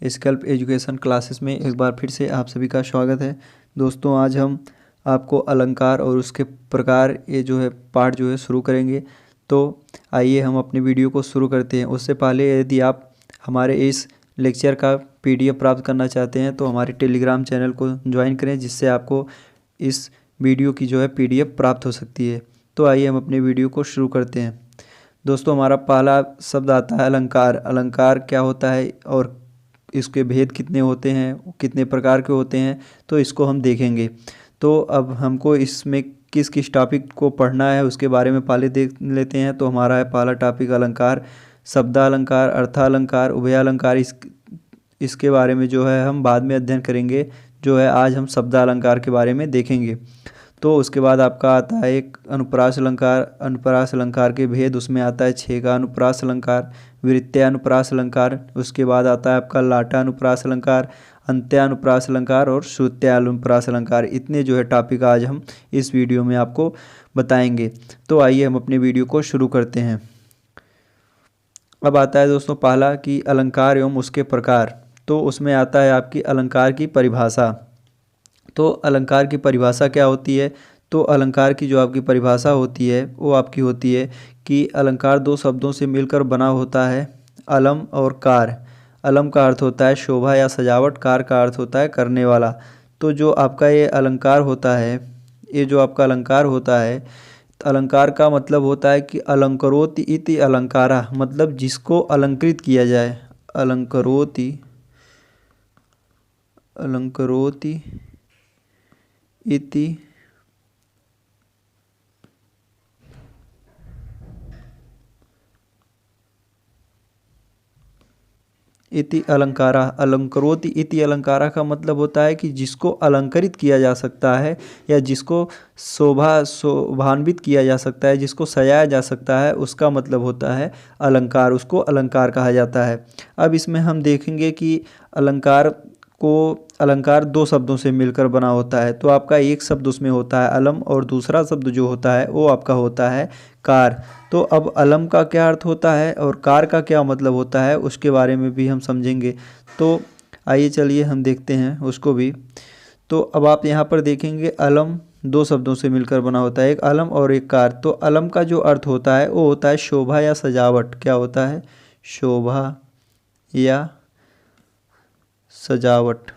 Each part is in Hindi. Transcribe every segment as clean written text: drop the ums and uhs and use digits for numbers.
स्कल्प एजुकेशन क्लासेस में एक बार फिर से आप सभी का स्वागत है। दोस्तों, आज हम आपको अलंकार और उसके प्रकार ये जो है पाठ जो है शुरू करेंगे। तो आइए हम अपनी वीडियो को शुरू करते हैं। उससे पहले यदि आप हमारे इस लेक्चर का PDF प्राप्त करना चाहते हैं तो हमारे टेलीग्राम चैनल को ज्वाइन करें, जिससे आपको इस वीडियो की जो है PDF प्राप्त हो सकती है। तो आइए हम अपनी वीडियो को शुरू करते हैं। दोस्तों, हमारा पहला शब्द आता है अलंकार। अलंकार क्या होता है और इसके भेद कितने होते हैं, कितने प्रकार के होते हैं, तो इसको हम देखेंगे। तो अब हमको इसमें किस किस टॉपिक को पढ़ना है उसके बारे में पहले देख लेते हैं। तो हमारा है पहला टॉपिक अलंकार, शब्दालंकार, अर्थालंकार, उभयालंकार। इसके बारे में जो है हम बाद में अध्ययन करेंगे। जो है आज हम शब्दालंकार के बारे में देखेंगे। तो उसके बाद आपका आता है एक अनुप्रास अलंकार। अनुप्रास अलंकार के भेद, उसमें आता है 6 का अनुप्रास अलंकार, वृत्त्यानुप्रास अलंकार। उसके बाद आता है आपका लाटानुप्रास अलंकार, अंत्यानुप्रास अलंकार और श्रुत्यानुप्रास अलंकार। इतने जो है टॉपिक आज हम इस वीडियो में आपको बताएंगे। तो आइए हम अपने वीडियो को शुरू करते हैं। अब आता है दोस्तों पहला कि अलंकार एवं उसके प्रकार। तो उसमें आता है आपकी अलंकार की परिभाषा। तो अलंकार की परिभाषा क्या होती है? तो अलंकार की जो आपकी परिभाषा होती है वो आपकी होती है कि अलंकार दो शब्दों से मिलकर बना होता है, अलम और कार। अलम का अर्थ होता है शोभा या सजावट, कार का अर्थ होता है करने वाला। तो जो आपका ये अलंकार होता है, ये जो आपका अलंकार होता है, अलंकार का मतलब होता है कि अलंकरोति इति अलंकारा, मतलब जिसको अलंकृत किया जाए। अलंकरोति, अलंकरोति इति इति अलंकारा। अलंकरोति इति अलंकारा का मतलब होता है कि जिसको अलंकृत किया जा सकता है या जिसको शोभान्वित किया जा सकता है, जिसको सजाया जा सकता है, उसका मतलब होता है अलंकार। उसको अलंकार कहा जाता है। अब इसमें हम देखेंगे कि अलंकार दो शब्दों से मिलकर बना होता है। तो आपका एक शब्द उसमें होता है अलम और दूसरा शब्द जो होता है वो आपका होता है कार। तो अब अलम का क्या अर्थ होता है और कार का क्या मतलब होता है उसके बारे में भी हम समझेंगे। तो आइए चलिए हम देखते हैं उसको भी। तो अब आप यहाँ पर देखेंगे अलम दो शब्दों से मिलकर बना होता है, एक अलम और एक कार। तो अलम का जो अर्थ होता है वो होता है शोभा या सजावट। क्या होता है? शोभा या सजावट।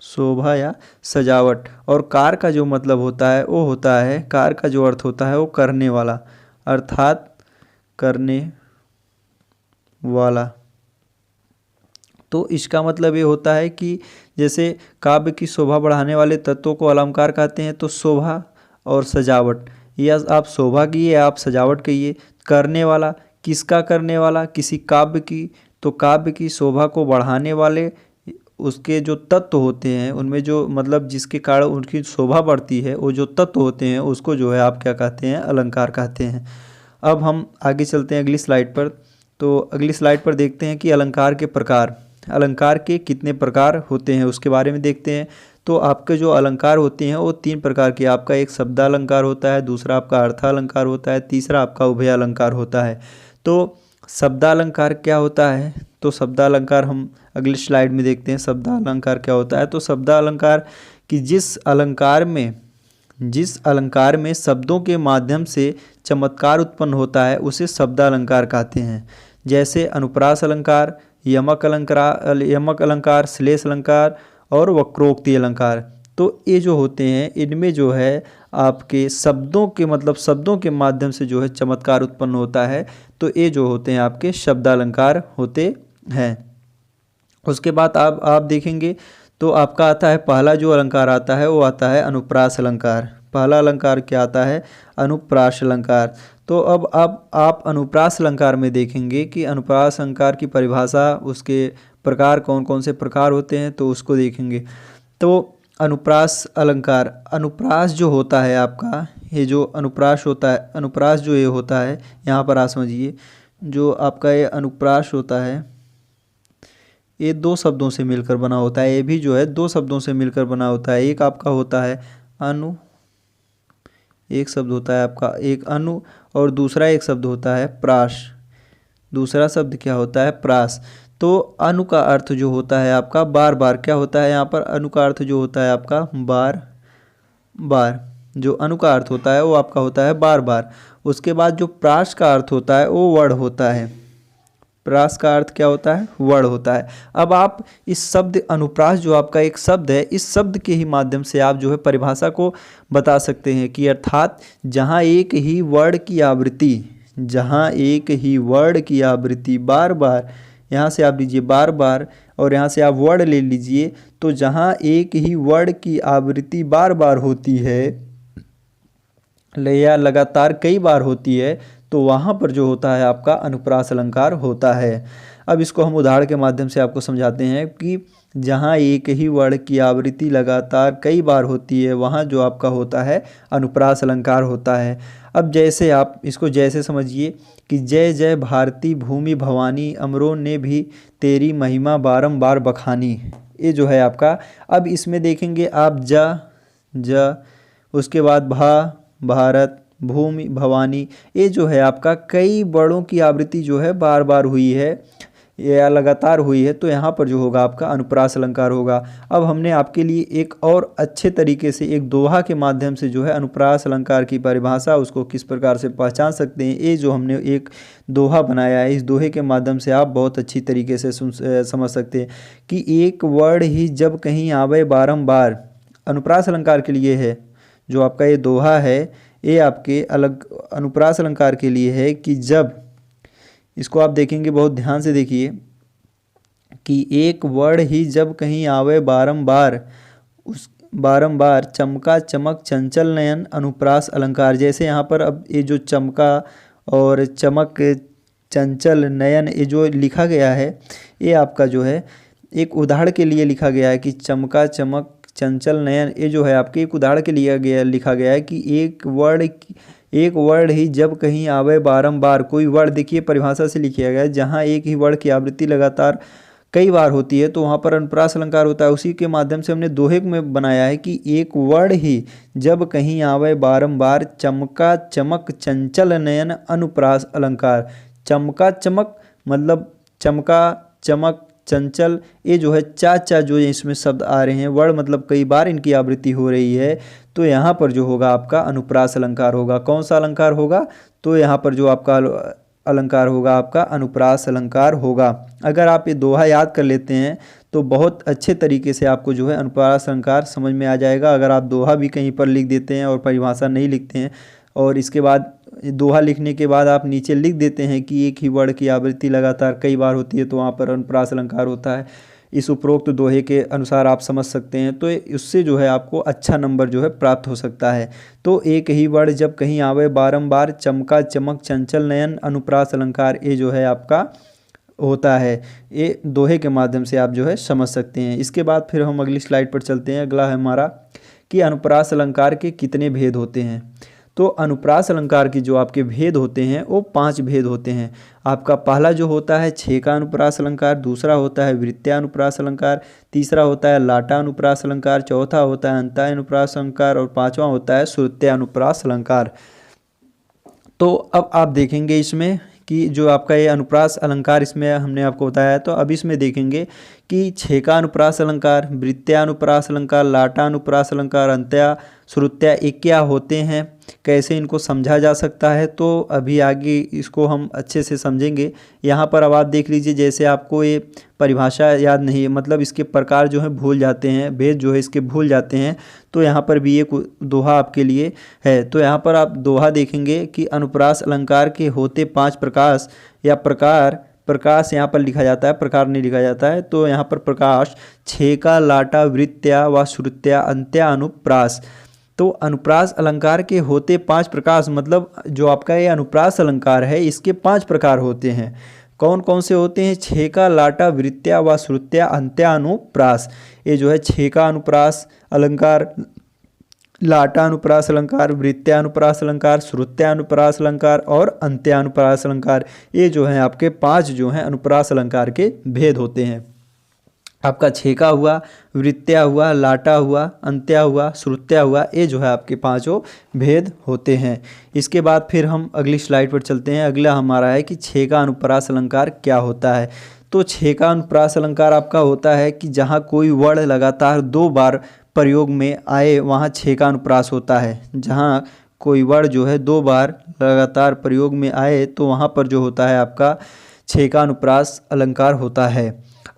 शोभा या सजावट। और कार का जो मतलब होता है वो होता है, कार का जो अर्थ होता है वो करने वाला, अर्थात करने वाला। तो इसका मतलब ये होता है कि जैसे काव्य की शोभा बढ़ाने वाले तत्वों को अलंकार कहते हैं। तो शोभा और सजावट, या आप शोभा कहिए या आप सजावट कहिए। करने वाला, किसका करने वाला? किसी काव्य की। तो काव्य की शोभा को बढ़ाने वाले उसके जो तत्व होते हैं, उनमें जो मतलब जिसके कारण उनकी शोभा बढ़ती है, वो जो तत्व होते हैं उसको जो है आप क्या कहते हैं? अलंकार कहते हैं। अब हम आगे चलते हैं अगली स्लाइड पर। तो अगली स्लाइड पर देखते हैं कि अलंकार के प्रकार। अलंकार के कितने प्रकार होते हैं उसके बारे में देखते हैं। तो आपके जो अलंकार होते हैं वो 3 प्रकार के। आपका एक शब्दालंकार होता है, दूसरा आपका अर्थालंकार होता है, तीसरा आपका उभयालंकार होता है। तो शब्दालंकार क्या होता है? तो शब्दालंकार हम अगली स्लाइड में देखते हैं शब्दालंकार क्या होता है। तो शब्दालंकार कि जिस अलंकार में शब्दों के माध्यम से चमत्कार उत्पन्न होता है उसे शब्दालंकार कहते हैं। जैसे अनुप्रास अलंकार, यमक अलंकार, श्लेष अलंकार और वक्रोक्ति अलंकार। तो ये जो होते हैं इनमें जो है आपके शब्दों के मतलब शब्दों के माध्यम से जो है चमत्कार उत्पन्न होता है। तो ये जो होते हैं आपके शब्दालंकार होते हैं। उसके बाद आप देखेंगे तो आपका आता है पहला जो अलंकार आता है वो आता है अनुप्रास अलंकार। पहला अलंकार क्या आता है? अनुप्रास अलंकार। तो अब आप अनुप्रास अलंकार में देखेंगे कि अनुप्रास अलंकार की परिभाषा, उसके प्रकार कौन कौन से प्रकार होते हैं तो उसको देखेंगे। तो अनुप्रास अलंकार, अनुप्रास जो होता है आपका, ये जो अनुप्रास होता है, अनुप्रास जो ये होता है, यहाँ पर आप समझिए जो आपका ये अनुप्रास होता है ये 2 शब्दों से मिलकर बना होता है। ये भी जो है 2 शब्दों से मिलकर बना होता है। एक आपका होता है अनु, एक शब्द होता है आपका एक अनु, और दूसरा एक शब्द होता है प्रास। दूसरा शब्द क्या होता है? प्रास। तो अनु का अर्थ जो होता है आपका बार बार, क्या होता है यहाँ पर? अनु का अर्थ जो होता है आपका बार बार, जो अनु का अर्थ होता है वो आपका होता है बार बार। उसके बाद जो प्रास का अर्थ होता है वो वर्ण होता है। प्रास का अर्थ क्या होता है? वर्ण होता है। अब आप इस शब्द अनुप्रास जो आपका एक शब्द है, इस शब्द के ही माध्यम से आप जो है परिभाषा को बता सकते हैं कि अर्थात जहाँ एक ही वर्ण की आवृत्ति, जहाँ एक ही वर्ण की आवृत्ति बार बार, यहाँ से आप लीजिए बार बार और यहाँ से आप वर्ण ले लीजिए, तो जहाँ एक ही वर्ण की आवृत्ति बार बार होती है या लगातार कई बार होती है, तो वहाँ पर जो होता है आपका अनुप्रास अलंकार होता है। अब इसको हम उदाहरण के माध्यम से आपको समझाते हैं कि जहाँ एक ही वर्ण की आवृत्ति लगातार कई बार होती है, वहाँ जो आपका होता है अनुप्रास अलंकार होता है। अब जैसे आप इसको जैसे समझिए कि जय जय भारती भूमि भवानी, अमरों ने भी तेरी महिमा बारंबार बखानी, ये जो है आपका। अब इसमें देखेंगे आप ज, उसके बाद भारत, भूमि, भवानी, ये जो है आपका कई वर्णों की आवृत्ति जो है बार बार हुई है या लगातार हुई है, तो यहाँ पर जो होगा आपका अनुप्रास अलंकार होगा। अब हमने आपके लिए एक और अच्छे तरीके से एक दोहा के माध्यम से जो है अनुप्रास अलंकार की परिभाषा, उसको किस प्रकार से पहचान सकते हैं, ये जो हमने एक दोहा बनाया है, इस दोहे के माध्यम से आप बहुत अच्छी तरीके से समझ सकते हैं कि एक वर्ण ही जब कहीं आवे बारंबार, अनुप्रास अलंकार के लिए है जो आपका ये दोहा है, ये आपके अलग अनुप्रास अलंकार के लिए है कि जब, इसको आप देखेंगे बहुत ध्यान से देखिए कि एक वर्ण ही जब कहीं आवे बारंबार, उस बारंबार चमका चमक चंचल नयन अनुप्रास अलंकार। जैसे यहाँ पर अब ये जो चमका और चमक चंचल नयन ये जो लिखा गया है, ये आपका जो है एक उदाहरण के लिए लिखा गया है कि चमका चमक चंचल नयन, ये जो है आपके एक उदाहरण के लिए लिखा गया है कि एक वर्ण ही जब कहीं आवे बारंबार, कोई वर्ण देखिए परिभाषा से लिखा गया है, जहाँ एक ही वर्ण की आवृत्ति लगातार कई बार होती है तो वहाँ पर अनुप्रास अलंकार होता है। उसी के माध्यम से हमने दोहे में बनाया है कि एक वर्ण ही जब कहीं आवे बारंबार, चमका चमक चंचल नयन अनुप्रास अलंकार। चमका चमक मतलब चमका चमक चंचल, ये जो है चा जो इसमें शब्द आ रहे हैं, वर्ण मतलब कई बार इनकी आवृत्ति हो रही है, तो यहाँ पर जो होगा आपका अनुप्रास अलंकार होगा। कौन सा अलंकार होगा? तो यहाँ पर जो आपका अलंकार होगा आपका अनुप्रास अलंकार होगा। अगर आप ये दोहा याद कर लेते हैं तो बहुत अच्छे तरीके से आपको जो है अनुप्रास अलंकार समझ में आ जाएगा। अगर आप दोहा भी कहीं पर लिख देते हैं और परिभाषा नहीं लिखते हैं और इसके बाद दोहा लिखने के बाद आप नीचे लिख देते हैं कि एक ही वर्ण की आवृत्ति लगातार कई बार होती है, तो वहाँ पर अनुप्रास अलंकार होता है। इस उपरोक्त दोहे के अनुसार आप समझ सकते हैं, तो उससे जो है आपको अच्छा नंबर जो है प्राप्त हो सकता है। तो एक ही वर्ण जब कहीं आवे बारंबार, चमका चमक चंचल नयन अनुप्रास अलंकार, ये जो है आपका होता है। ये दोहे के माध्यम से आप जो है समझ सकते हैं। इसके बाद फिर हम अगली स्लाइड पर चलते हैं। अगला है हमारा कि अनुप्रास अलंकार के कितने भेद होते हैं। तो अनुप्रास अलंकार की जो आपके भेद होते हैं वो 5 भेद होते हैं। आपका पहला जो होता है छेका अनुप्रास अलंकार, दूसरा होता है वृत्त्या अनुप्रास अलंकार, तीसरा होता है लाटा अनुप्रास अलंकार, चौथा होता है अंत्या अनुप्रास अलंकार और पांचवा होता है श्रुत्या अनुप्रास अलंकार। तो अब आप देखेंगे इसमें कि जो आपका ये अनुप्रास अलंकार इसमें हमने आपको बताया है, तो अब इसमें देखेंगे कि छेका अनुप्रास अलंकार, वृत्त्या अनुप्रास अलंकार, लाटा अनुप्रास अलंकार, अंत्या श्रुत्या, ये क्या होते हैं, कैसे इनको समझा जा सकता है, तो अभी आगे इसको हम अच्छे से समझेंगे। यहाँ पर अब आप देख लीजिए, जैसे आपको ये परिभाषा याद नहीं है, मतलब इसके प्रकार जो है भूल जाते हैं, भेद जो है इसके भूल जाते हैं, तो यहाँ पर भी एक दोहा आपके लिए है। तो यहाँ पर आप दोहा देखेंगे कि अनुप्रास अलंकार के होते 5 प्रकार या प्रकाश यहाँ पर लिखा जाता है, प्रकार नहीं लिखा जाता है। तो यहाँ पर प्रकाश, छेका, लाटा, वृत्त्या व श्रुत्या, अंत्या अनुप्रास। तो अनुप्रास अलंकार के होते 5 प्रकार, मतलब जो आपका ये अनुप्रास अलंकार है इसके 5 प्रकार होते हैं। कौन कौन से होते हैं? छेका, लाटा, वृत्त्या व श्रुत्या, अंत्या अनुप्रास। ये जो है छेका अनुप्रास अलंकार, लाटा अनुप्रास अलंकार, वृत्त्या अनुप्रास अलंकार, श्रुत्या अनुप्रास अलंकार और अंत्या अनुप्रास अलंकार, ये जो है आपके 5 जो हैं अनुप्रास अलंकार के भेद होते हैं। आपका छेका हुआ, वृत्त्या हुआ, लाटा हुआ, अंत्या हुआ, श्रुत्या हुआ, ये जो है आपके पांचों भेद होते हैं। इसके बाद फिर हम अगली स्लाइड पर चलते हैं। अगला हमारा है कि छेका अनुप्रास अलंकार क्या होता है। तो छेका अनुप्रास अलंकार आपका होता है कि जहाँ कोई वर्ण लगातार 2 बार प्रयोग में आए वहाँ छेका अनुप्रास होता है। जहाँ कोई वर्ण जो है 2 बार लगातार प्रयोग में आए तो वहाँ पर जो होता है आपका छेका अनुप्रास अलंकार होता है।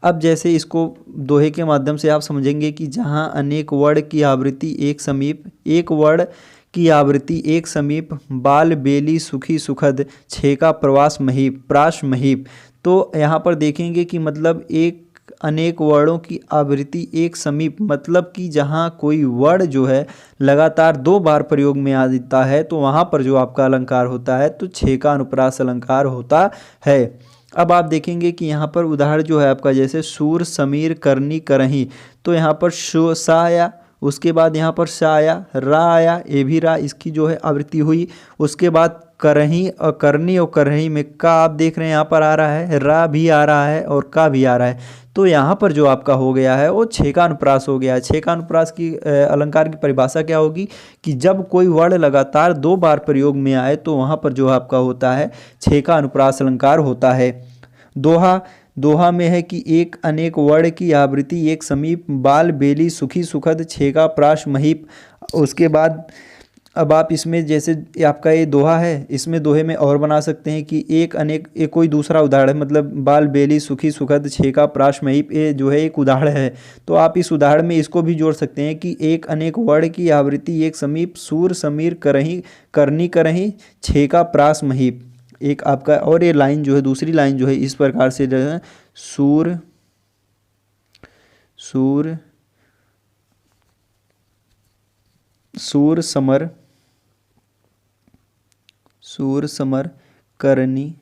अब जैसे इसको दोहे के माध्यम से आप समझेंगे कि जहाँ अनेक वर्ण की आवृत्ति एक समीप, एक वर्ण की आवृत्ति एक समीप, बाल बेली सुखी सुखद, छेका प्रवास महीप प्राश महीप। तो यहाँ पर देखेंगे कि मतलब एक अनेक वर्णों की आवृत्ति एक समीप, मतलब कि जहाँ कोई वर्ण जो है लगातार 2 बार प्रयोग में आ जाता है तो वहाँ पर जो आपका अलंकार होता है तो छेका अनुप्रास अलंकार होता है। अब आप देखेंगे कि यहाँ पर उदाहरण जो है आपका जैसे सूर समीर करनी करही, तो यहाँ पर शो सा आया, उसके बाद यहाँ पर सा आया, रा आया, ये भी रा, इसकी जो है आवृत्ति हुई। उसके बाद करही और करनी और करही में का आप देख रहे हैं यहाँ पर आ रहा है, रा भी आ रहा है और का भी आ रहा है। तो यहाँ पर जो आपका हो गया है वो छेकानुप्रास हो गया है। छेकानुप्रास की अलंकार की परिभाषा क्या होगी कि जब कोई वर्ण लगातार 2 बार प्रयोग में आए तो वहाँ पर जो आपका होता है छेकानुप्रास अलंकार होता है। दोहा, दोहा में है कि एक अनेक वर्ण की आवृत्ति एक समीप, बाल बेली सुखी सुखद, छेका प्राश महीप। उसके बाद अब आप इसमें जैसे आपका ये दोहा है, इसमें दोहे में और बना सकते हैं कि एक अनेक, एक कोई दूसरा उदाहरण है, मतलब बाल बेली सुखी सुखद, छेका प्राश महीप, ये जो है एक उदाहरण है। तो आप इस उदाहरण में इसको भी जोड़ सकते हैं कि एक अनेक वर्ण की आवृत्ति एक समीप, सूर समीर करही करनी करही, छेका प्राश महीप। एक आपका और ये लाइन जो है, दूसरी लाइन जो है इस प्रकार से जो है, सूर सूर सूर समर, सूर समर करनी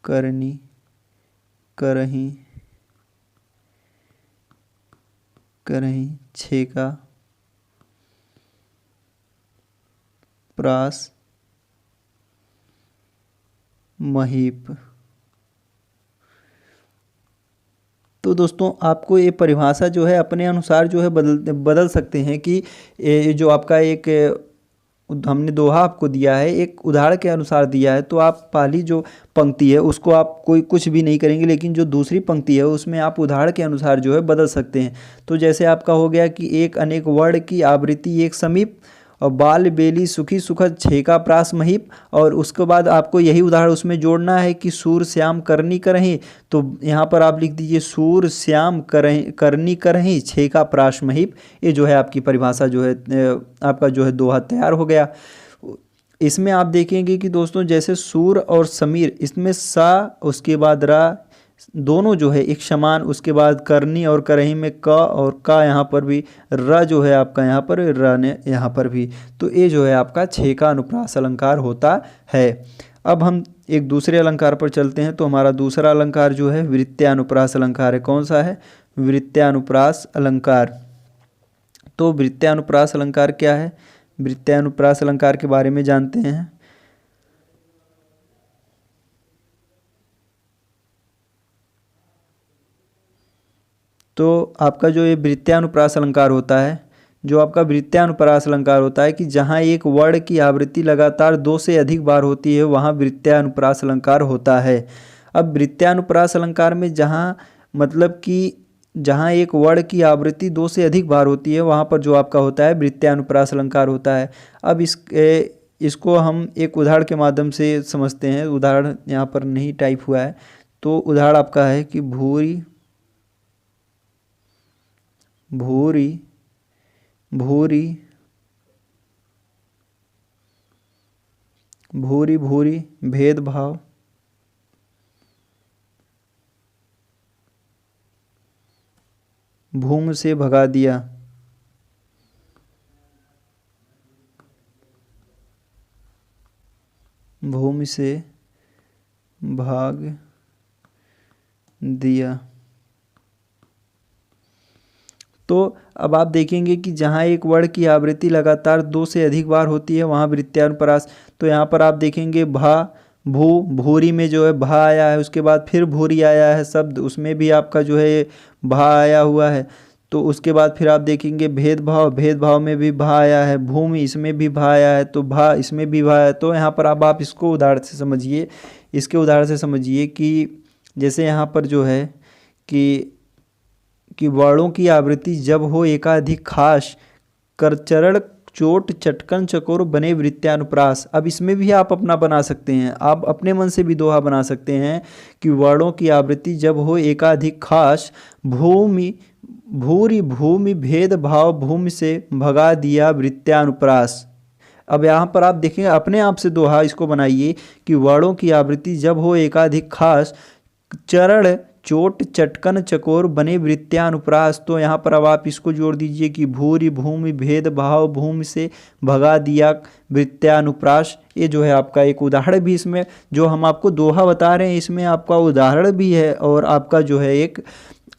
करनी करही करही, छेका प्रास महीप। तो दोस्तों आपको ये परिभाषा जो है अपने अनुसार जो है बदल सकते हैं कि ये जो आपका एक हमने दोहा आपको दिया है एक उदाहरण के अनुसार दिया है, तो आप पहली जो पंक्ति है उसको आप कोई कुछ भी नहीं करेंगे, लेकिन जो दूसरी पंक्ति है उसमें आप उदाहरण के अनुसार जो है बदल सकते हैं। तो जैसे आपका हो गया कि एक अनेक वर्ण की आवृत्ति एक समीप, और बाल बेली सुखी सुखद, छेका प्रास महीप। और उसके बाद आपको यही उदाहरण उसमें जोड़ना है कि सूर श्याम करनी करही, तो यहाँ पर आप लिख दीजिए सूर श्याम करनी करही, छेका प्राश महीप। ये जो है आपकी परिभाषा जो है आपका जो है दोहा तैयार हो गया। इसमें आप देखेंगे कि दोस्तों जैसे सूर और समीर, इसमें सा उसके बाद रा दोनों जो है एक समान, उसके बाद करनी और करही में क और का, यहाँ पर भी र जो है आपका यहाँ पर र ने यहाँ पर भी। तो ये जो है आपका छेका अनुप्रास अलंकार होता है। अब हम एक दूसरे अलंकार पर चलते हैं। तो हमारा दूसरा अलंकार जो है वृत्त्यानुप्रास अलंकार है। कौन सा है? वृत्त्यानुप्रास अलंकार। तो वृत्त्यानुप्रास अलंकार क्या है? वृत्त्यानुप्रास अलंकार के बारे में जानते हैं। तो आपका जो ये वृत्त्यानुप्रास अलंकार होता है, जो आपका वृत्त्यानुप्रास अलंकार होता है कि जहाँ एक वर्ण की आवृत्ति लगातार 2 से अधिक बार होती है वहाँ वृत्त्यानुप्रास अलंकार होता है। अब वृत्त्यानुप्रास अलंकार में जहाँ मतलब कि जहाँ एक वर्ण की आवृत्ति 2 से अधिक बार होती है वहाँ पर जो आपका होता है वृत्त्यानुप्रास अलंकार होता है। अब इसको हम एक उदाहरण के माध्यम से समझते हैं। उदाहरण यहाँ पर नहीं टाइप हुआ है, तो उदाहरण आपका है कि भूरी भूरी भूरी भूरी भूरी भेदभाव, भूम से भगा दिया, भूमि से भाग दिया। तो अब आप देखेंगे कि जहाँ एक वर्ण की आवृत्ति लगातार 2 से अधिक बार होती है वहाँ वृत्त्यानुप्रास। तो यहाँ पर आप देखेंगे भा भूरी में जो है भा आया है, उसके बाद फिर भूरी आया है शब्द, उसमें भी आपका जो है भा आया हुआ है। तो उसके बाद फिर आप देखेंगे भेदभाव में भी भा आया है, भूमि इसमें भी भा आया है, तो भा इसमें भी भा है। तो यहाँ पर अब आप इसको उदाहरण से समझिए, इसके उदाहरण से समझिए कि जैसे यहाँ पर जो है कि वर्णों की आवृत्ति जब हो एकाधिक खास, करचरण चोट चटकन चकोर बने वृत्यानुप्रास। अब इसमें भी आप अपना बना सकते हैं, आप अपने मन से भी दोहा बना सकते हैं कि वर्णों की आवृत्ति जब हो एकाधिक खास, भूमि भेद भाव भूमि से भगा दिया वृत्यानुप्रास। अब यहाँ पर आप देखेंगे अपने आप से दोहा इसको बनाइए कि वर्णों की आवृत्ति जब हो एकाधिक खास, चरण चोट चटकन चकोर बने वृत्यानुप्रास। तो यहाँ पर अब आप इसको जोड़ दीजिए कि भूमि भेद भाव भूमि से भगा दिया वृत्यानुप्रास। ये जो है आपका एक उदाहरण भी, इसमें जो हम आपको दोहा बता रहे हैं इसमें आपका उदाहरण भी है और आपका जो है एक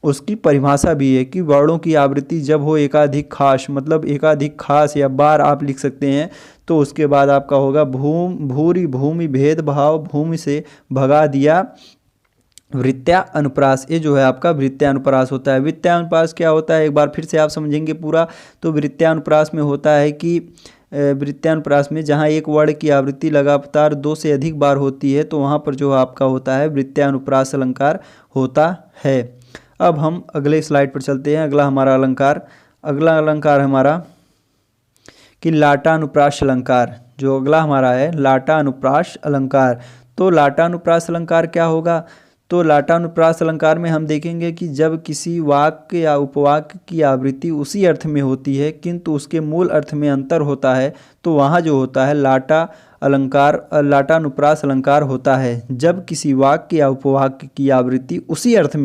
उसकी परिभाषा भी है कि वर्णों की आवृत्ति जब हो एकाधिक खास, मतलब एकाधिक खास या बार आप लिख सकते हैं। तो उसके बाद आपका होगा भूमि भेद भाव भूमि से भगा दिया वृत्या अनुप्रास। ये जो है आपका वृत्यानुप्रास होता है। वृत्यानुप्रास क्या होता है एक बार फिर से आप समझेंगे पूरा। तो वृत्यानुप्रास में होता है कि वृत्यानुप्रास में जहाँ एक वर्ण की आवृत्ति लगातार 2 से अधिक बार होती है तो वहाँ पर जो आपका होता है वृत्यानुप्रास अलंकार होता है। अब हम अगले स्लाइड पर चलते हैं। अगला अलंकार हमारा कि लाटानुप्रास अलंकार। जो अगला हमारा है लाटानुप्रास अलंकार। तो लाटानुप्रास अलंकार क्या होगा? तो लाटानुप्रास अलंकार में हम देखेंगे कि जब किसी वाक्य या उपवाक्य की आवृत्ति उसी अर्थ में होती है किंतु उसके मूल अर्थ में अंतर होता है तो वहाँ जो होता है लाटानुप्रास अलंकार होता है। जब किसी वाक्य या उपवाक्य की आवृत्ति उसी अर्थ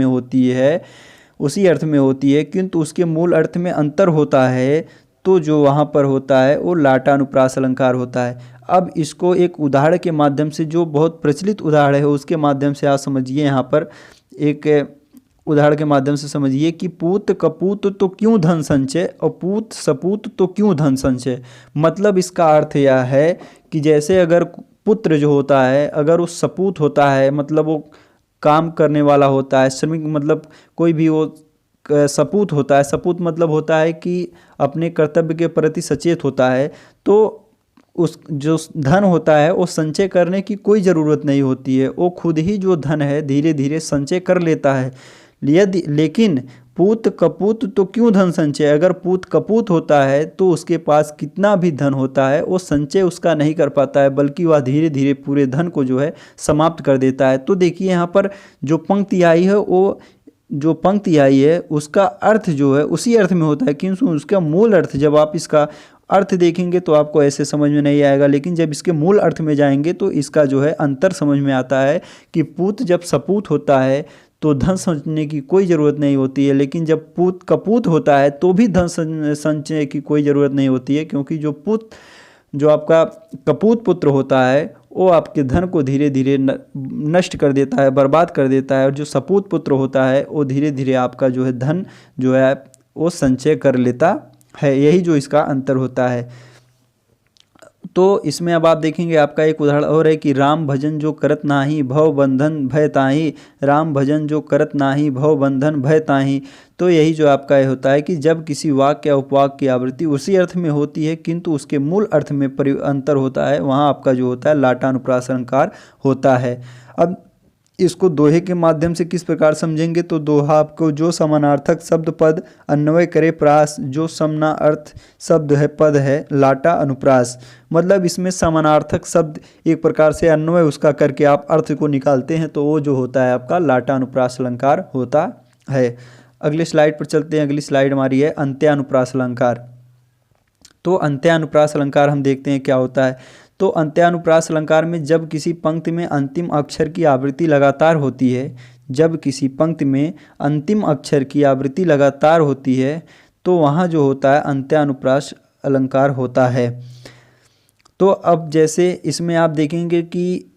में होती है किंतु उसके मूल अर्थ में अंतर होता है तो जो वहाँ पर होता है वो लाटानुप्रास अलंकार होता है। अब इसको एक उदाहरण के माध्यम से, जो बहुत प्रचलित उदाहरण है उसके माध्यम से आप समझिए। यहाँ पर एक उदाहरण के माध्यम से समझिए कि पूत कपूत तो क्यों धन संचय और पूत सपूत तो क्यों धन संचय। मतलब इसका अर्थ यह है कि जैसे अगर पुत्र जो होता है अगर वो सपूत होता है, मतलब वो काम करने वाला होता है, श्रमिक, मतलब कोई भी वो सपूत होता है। सपूत मतलब होता है कि अपने कर्तव्य के प्रति सचेत होता है। तो उस जो धन होता है वो संचय करने की कोई ज़रूरत नहीं होती है, वो खुद ही जो धन है धीरे धीरे संचय कर लेता है। लेकिन पूत कपूत तो क्यों धन संचय, अगर पूत कपूत होता है तो उसके पास कितना भी धन होता है वो संचय उसका नहीं कर पाता है, बल्कि वह धीरे धीरे पूरे धन को जो है समाप्त कर देता है। तो देखिए यहाँ पर जो पंक्ति आई है उसका अर्थ जो है उसी अर्थ में होता है, किंतु उसका मूल अर्थ जब आप इसका अर्थ देखेंगे तो आपको ऐसे समझ में नहीं आएगा, लेकिन जब इसके मूल अर्थ में जाएंगे तो इसका जो है अंतर समझ में आता है कि पूत जब सपूत होता है तो धन संचय की कोई ज़रूरत नहीं होती है, लेकिन जब पूत कपूत होता है तो भी धन संचय की कोई ज़रूरत नहीं होती है, क्योंकि जो आपका कपूत पुत्र होता है वो आपके धन को धीरे धीरे नष्ट कर देता है, बर्बाद कर देता है, और जो सपूत पुत्र होता है वो धीरे धीरे आपका जो है धन जो है वो संचय कर लेता है। यही जो इसका अंतर होता है। तो इसमें अब आप देखेंगे आपका एक उदाहरण और है कि राम भजन जो करत नाही भव बंधन भय ताहि, राम भजन जो करत नाही भव बंधन भय ताहि। तो यही जो आपका ये होता है कि जब किसी वाक्य या उपवाक्य की आवृत्ति उसी अर्थ में होती है किंतु उसके मूल अर्थ में अंतर होता है, वहाँ आपका जो होता है लाटानुप्रास अलंकार होता है। अब इसको दोहे के माध्यम से किस प्रकार समझेंगे? तो दोहा आपको जो समानार्थक शब्द पद अन्वय करे प्रास, जो समना अर्थ शब्द है पद है लाटा अनुप्रास। मतलब इसमें समानार्थक शब्द एक प्रकार से अन्वय उसका करके आप अर्थ को निकालते हैं तो वो जो होता है आपका लाटा अनुप्रास अलंकार होता है। अगले स्लाइड पर चलते हैं। अगली स्लाइड हमारी है अंत्यानुप्रास अलंकार। तो अंत्यानुप्रास अलंकार हम देखते हैं क्या होता है। तो अंत्यानुप्रास अलंकार में जब किसी पंक्ति में अंतिम अक्षर की आवृत्ति लगातार होती है, तो वहाँ जो होता है अंत्यानुप्रास अलंकार होता है। तो अब जैसे इसमें आप देखेंगे कि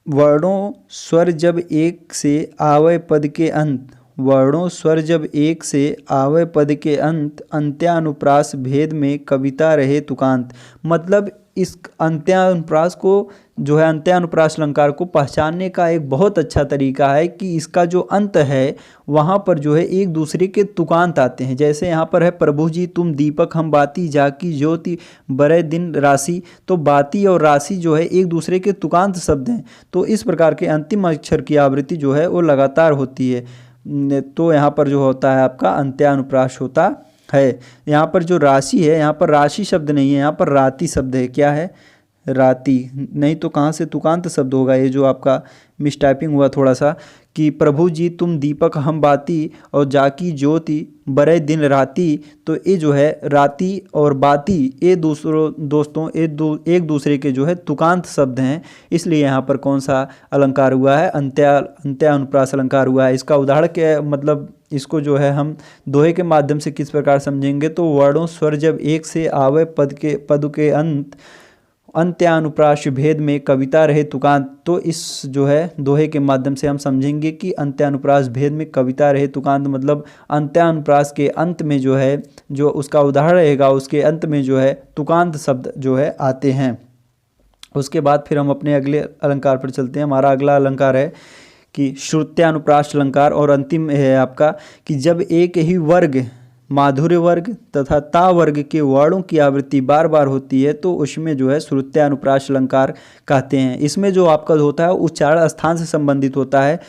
वर्णों स्वर जब एक से आवे पद के अंत वर्णों स्वर जब एक से आवे पद के अंत, अंत्यानुप्रास भेद में कविता रहे तुकांत। मतलब इस अंत्यानुप्रास को जो है, अंत्यानुप्रास अलंकार को पहचानने का एक बहुत अच्छा तरीका है कि इसका जो अंत है वहाँ पर जो है एक दूसरे के तुकांत आते हैं। जैसे यहाँ पर है प्रभु जी तुम दीपक हम बाती, जाकी ज्योति बड़े दिन राशि। तो बाती और राशि जो है एक दूसरे के तुकांत शब्द हैं। तो इस प्रकार के अंतिम अक्षर की आवृत्ति जो है वो लगातार होती है। तो यहाँ पर जो होता है आपका अंत्यानुप्रास होता है। यहाँ पर जो राशि है, यहाँ पर राशि शब्द नहीं है, यहाँ पर राति शब्द है। क्या है? राति। नहीं तो कहाँ से तुकांत शब्द होगा? ये जो आपका मिसटाइपिंग हुआ थोड़ा सा कि प्रभु जी तुम दीपक हम बाती और जाकी ज्योति बड़े दिन राती। तो ये जो है राति और बाती ये दोस्तों एक दूसरे के जो है तुकांत शब्द हैं। इसलिए यहाँ पर कौन सा अलंकार हुआ है? अंत्यानुप्रास अलंकार हुआ है। इसका उदाहरण क्या, मतलब इसको जो है हम दोहे के माध्यम से किस प्रकार समझेंगे? तो वर्णों स्वर जब एक से आवे पद के अंत, अंत्यानुप्रास भेद में कविता रहे तुकांत। तो इस जो है दोहे के माध्यम से हम समझेंगे कि अंत्यानुप्रास भेद में कविता रहे तुकांत मतलब अंत्यानुप्रास के अंत में जो है, जो उसका उदाहरण रहेगा उसके अंत में जो है तुकांत शब्द जो है आते हैं। उसके बाद फिर हम अपने अगले अलंकार पर चलते हैं। हमारा अगला अलंकार है कि श्रुत्यानुप्रास अलंकार, और अंतिम है आपका कि जब एक ही वर्ग, माधुर्य वर्ग तथा ता वर्ग के वर्णों की आवृत्ति बार बार होती है तो उसमें जो है श्रुत्यानुप्रास अलंकार कहते हैं। इसमें जो आपका होता है उच्चारण स्थान से संबंधित होता है।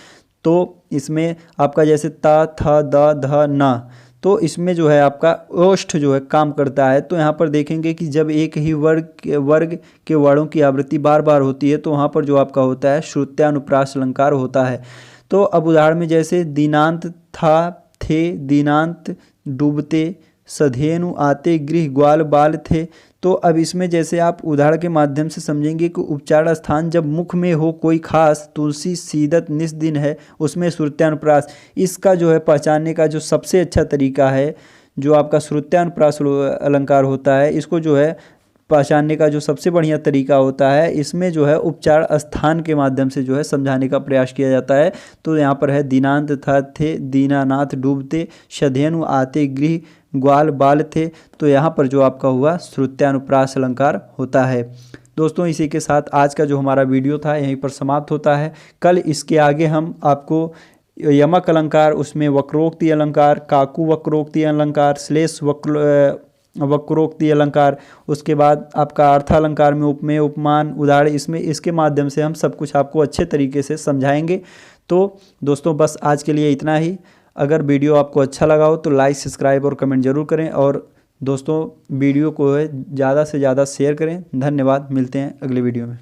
तो इसमें आपका जैसे ता, था, द, ध, न, तो इसमें जो है आपका ओष्ठ जो है काम करता है। तो यहाँ पर देखेंगे कि जब एक ही वर्ग के वर्णों की आवृत्ति बार बार होती है तो वहाँ पर जो आपका होता है श्रुत्यानुप्रास अलंकार होता है। तो अब उदाहरण में जैसे दीनांत था, थे, दीनांत डूबते, सधेनु आते, गृह ग्वाल बाल थे। तो अब इसमें जैसे आप उदाहरण के माध्यम से समझेंगे कि उच्चारण स्थान जब मुख में हो कोई खास, तुलसी सीदत निस दिन है, उसमें श्रुत्यानुप्रास। इसका जो है पहचानने का जो सबसे अच्छा तरीका है, जो आपका श्रुत्यानुप्रास अलंकार होता है, इसको जो है पहचानने का जो सबसे बढ़िया तरीका होता है, इसमें जो है उपचार स्थान के माध्यम से जो है समझाने का प्रयास किया जाता है। तो यहाँ पर है दीनांत था, थे, दीनानाथ डूबते, शधेनु आते, गृह ग्वाल बाल थे। तो यहाँ पर जो आपका हुआ श्रुत्यानुप्रास अलंकार होता है। दोस्तों इसी के साथ आज का जो हमारा वीडियो था यहीं पर समाप्त होता है। कल इसके आगे हम आपको यमक अलंकार, उसमें वक्रोक्ति अलंकार, काकू वक्रोक्ति अलंकार, श्लेष वक्रोक्ति अलंकार, उसके बाद आपका अर्थालंकार में उपमेय, उपमान, उदाहरण, इसमें इसके माध्यम से हम सब कुछ आपको अच्छे तरीके से समझाएंगे। तो दोस्तों बस आज के लिए इतना ही। अगर वीडियो आपको अच्छा लगा हो तो लाइक, सब्सक्राइब और कमेंट जरूर करें, और दोस्तों वीडियो को ज़्यादा से ज़्यादा शेयर करें। धन्यवाद, मिलते हैं अगले वीडियो में।